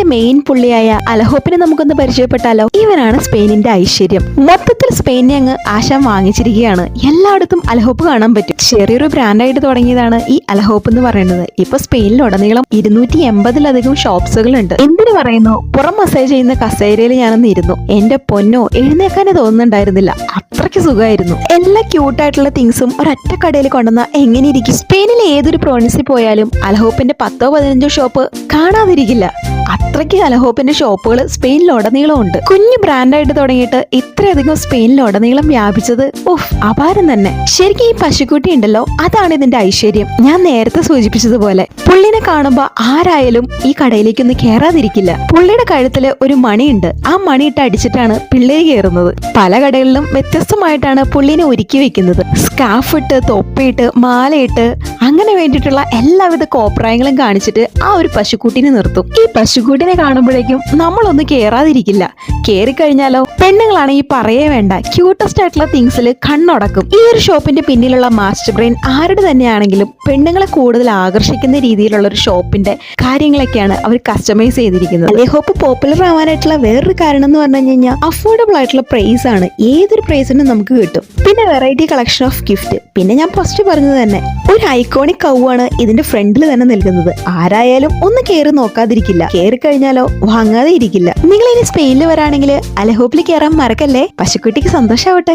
സ്പെയിനിലെ മെയിൻ പുള്ളിയായ അലഹോപ്പിനെ നമുക്കൊന്ന് പരിചയപ്പെട്ടാലോ. ഇവനാണ് സ്പെയിനിന്റെ ഐശ്വര്യം. മൊത്തത്തിൽ സ്പെയിനെ അങ്ങ് ആശാൻ വാങ്ങിച്ചിരിക്കുകയാണ്. എല്ലായിടത്തും അലഹോപ്പ് കാണാൻ പറ്റും. ചെറിയൊരു ബ്രാൻഡായിട്ട് തുടങ്ങിയതാണ് ഈ അലഹോപ്പ് എന്ന് പറയുന്നത്. ഇപ്പൊ സ്പെയിനിലുടനീളം 280-ലധികം ഷോപ്സുകൾ ഉണ്ട്. എന്തിനു പറയുന്നു, പുറം മസാജ് ചെയ്യുന്ന കസേരയിൽ ഞാനൊന്ന് ഇരുന്നു. എന്റെ പൊന്നോ, എഴുന്നേക്കാനേ തോന്നുന്നുണ്ടായിരുന്നില്ല. അത്രയ്ക്ക് സുഖമായിരുന്നു. എല്ലാ ക്യൂട്ടായിട്ടുള്ള തിങ്സും ഒരൊറ്റ കടയിൽ കൊണ്ടുവന്ന എങ്ങനെ ഇരിക്കും. സ്പെയിനിലെ ഏതൊരു പ്രോവിൻസിൽ പോയാലും അലഹോപ്പിന്റെ 10-15 ഷോപ്പ് കാണാതിരിക്കില്ല. അത്രയ്ക്ക് അലഹോപ്പിന്റെ ഷോപ്പുകൾ സ്പെയിനിലുടനീളം ഉണ്ട്. കുഞ്ഞു ബ്രാൻഡായിട്ട് തുടങ്ങിയിട്ട് ഇത്രയധികം സ്പെയിനിലുടനീളം വ്യാപിച്ചത് അപാരം തന്നെ. ശരിക്കും ഈ പശുക്കുട്ടി ഉണ്ടല്ലോ, അതാണ് ഇതിന്റെ ഐശ്വര്യം. ഞാൻ നേരത്തെ സൂചിപ്പിച്ചതുപോലെ പുള്ളിനെ കാണുമ്പോ ആരായാലും ഈ കടയിലേക്കൊന്ന് കയറാതിരിക്കില്ല. പുള്ളിയുടെ കഴുത്തില് ഒരു മണിയുണ്ട്. ആ മണി ഇട്ട് അടിച്ചിട്ടാണ് പിള്ളേര് കയറുന്നത്. പല കടകളിലും വ്യത്യസ്തമായിട്ടാണ് പുള്ളിനെ ഒരുക്കി വെക്കുന്നത്. സ്കാർഫ് ഇട്ട്, തൊപ്പിയിട്ട്, മാലയിട്ട്, അങ്ങനെ വേണ്ടിയിട്ടുള്ള എല്ലാവിധ കോപ്രായങ്ങളും കാണിച്ചിട്ട് ആ ഒരു പശുക്കുട്ടിനെ നിർത്തും. ഈ പശുക്കുട്ടിനെ കാണുമ്പോഴേക്കും നമ്മളൊന്ന് കേറാതിരിക്കില്ല. കേറിക്കഴിഞ്ഞാലോ പെണ്ണുങ്ങളാണെങ്കിൽ പറയേ വേണ്ട, ക്യൂട്ടസ്റ്റ് ആയിട്ടുള്ള തിങ്സിൽ കണ്ണുടക്കും. ഈ ഒരു ഷോപ്പിന്റെ പിന്നിലുള്ള മാസ്റ്റർ ബ്രെയിൻ ആരുടെ തന്നെയാണെങ്കിലും പെണ്ണുങ്ങളെ കൂടുതൽ ആകർഷിക്കുന്ന രീതിയിലുള്ള ഒരു ഷോപ്പിന്റെ കാര്യങ്ങളൊക്കെയാണ് അവർ കസ്റ്റമൈസ് ചെയ്തിരിക്കുന്നത്. അലഹോപ്പ് പോപ്പുലർ ആവാനായിട്ടുള്ള വേറൊരു കാരണം എന്ന് പറഞ്ഞു കഴിഞ്ഞാൽ അഫോർഡബിൾ ആയിട്ടുള്ള പ്രൈസ് ആണ്. ഏതൊരു പ്രൈസിനും നമുക്ക് കിട്ടും. പിന്നെ വെറൈറ്റി കളക്ഷൻ ഓഫ് ഗിഫ്റ്റ്. പിന്നെ ഞാൻ ഫസ്റ്റ് പറഞ്ഞത് തന്നെ, ഒരു ഐക്കോണിക് കൗവാണ് ഇതിന്റെ ഫ്രണ്ടിൽ തന്നെ നിൽക്കുന്നത്. ആരായാലും ഒന്ന് കയറി നോക്കാതിരിക്കില്ല. കയറി കഴിഞ്ഞാലോ വാങ്ങാതെ ഇരിക്കില്ല. നിങ്ങൾ ഇനി സ്പെയിനിൽ വരാണെങ്കിൽ അലഹോപ്പിൽ കയറാൻ മറക്കല്ലേ. പശുക്കുട്ടിക്ക് സന്തോഷാവട്ടെ.